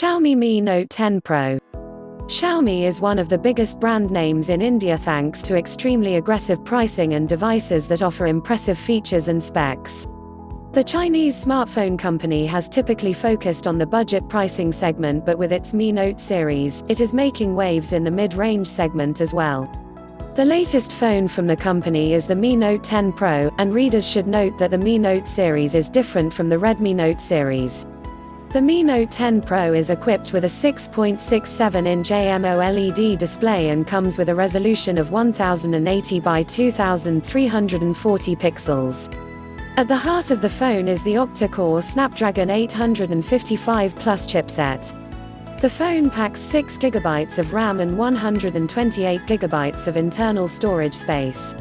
Xiaomi Mi Note 10 Pro. Xiaomi is one of the biggest brand names in India thanks to extremely aggressive pricing and devices that offer impressive features and specs. The Chinese smartphone company has typically focused on the budget pricing segment, but with its Mi Note series, it is making waves in the mid-range segment as well. The latest phone from the company is the Mi Note 10 Pro, and readers should note that the Mi Note series is different from the Redmi Note series. The Mi Note 10 Pro is equipped with a 6.67-inch AMOLED display and comes with a resolution of 1080 by 2340 pixels. At the heart of the phone is the octa-core Snapdragon 855 Plus chipset. The phone packs 6 GB of RAM and 128 GB of internal storage space.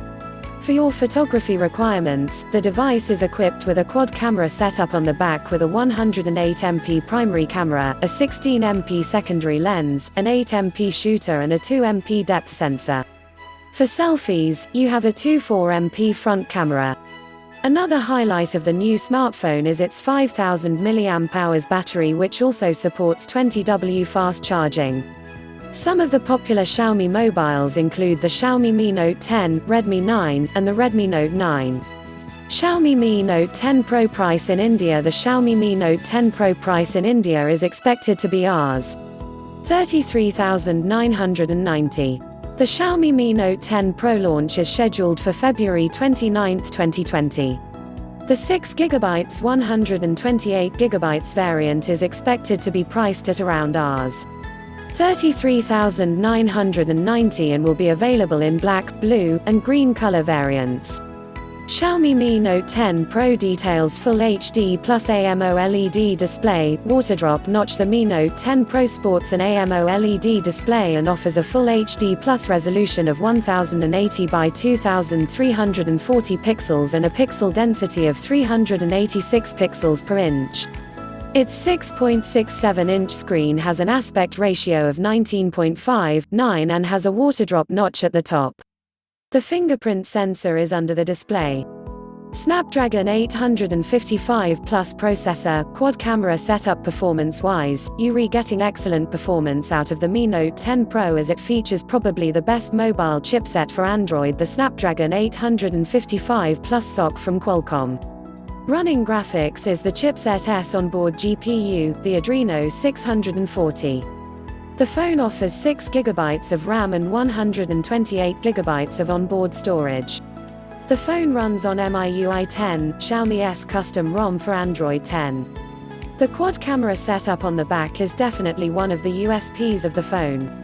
For your photography requirements, the device is equipped with a quad camera setup on the back with a 108MP primary camera, a 16MP secondary lens, an 8MP shooter and a 2MP depth sensor. For selfies, you have a 24MP front camera. Another highlight of the new smartphone is its 5000 mAh battery, which also supports 20W fast charging. Some of the popular Xiaomi mobiles include the Xiaomi Mi Note 10, Redmi 9, and the Redmi Note 9. Xiaomi Mi Note 10 Pro price in India. The Xiaomi Mi Note 10 Pro price in India is expected to be Rs. 33,990. The Xiaomi Mi Note 10 Pro launch is scheduled for February 29, 2020. The 6GB 128GB variant is expected to be priced at around Rs. 33,990 and will be available in black, blue, and green color variants. Xiaomi Mi Note 10 Pro details Full HD Plus AMOLED display, waterdrop notch. The Mi Note 10 Pro sports an AMOLED display and offers a Full HD Plus resolution of 1080 by 2340 pixels and a pixel density of 386 pixels per inch. Its 6.67-inch screen has an aspect ratio of 19.59 and has a waterdrop notch at the top. The fingerprint sensor is under the display. Snapdragon 855 Plus processor, quad camera setup. Performance-wise, you're getting excellent performance out of the Mi Note 10 Pro as it features probably the best mobile chipset for Android, the Snapdragon 855 Plus SoC from Qualcomm. Running graphics is the chipset S onboard GPU, the Adreno 640. The phone offers 6 GB of RAM and 128 GB of onboard storage. The phone runs on MIUI 10, Xiaomi S custom ROM for Android 10. The quad camera setup on the back is definitely one of the USPs of the phone.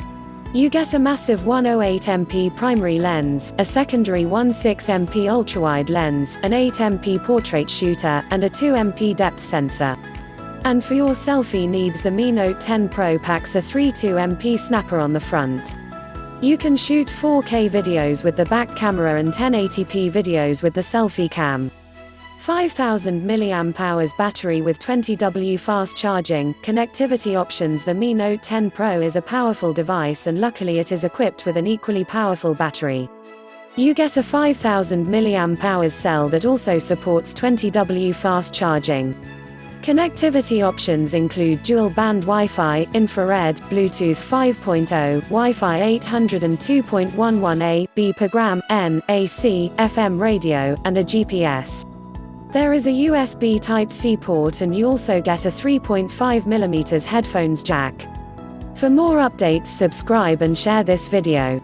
You get a massive 108MP primary lens, a secondary 16MP ultrawide lens, an 8MP portrait shooter, and a 2MP depth sensor. And for your selfie needs, the Mi Note 10 Pro packs a 32MP snapper on the front. You can shoot 4K videos with the back camera and 1080p videos with the selfie cam. 5000 mAh battery with 20W fast charging. Connectivity options. The Mi Note 10 Pro is a powerful device and luckily it is equipped with an equally powerful battery. You get a 5000 mAh cell that also supports 20W fast charging. Connectivity options include dual-band Wi-Fi, infrared, Bluetooth 5.0, Wi-Fi 802.11a, B per gram, N, AC, FM radio, and a GPS. There is a USB Type-C port and you also get a 3.5mm headphones jack. For more updates, subscribe and share this video.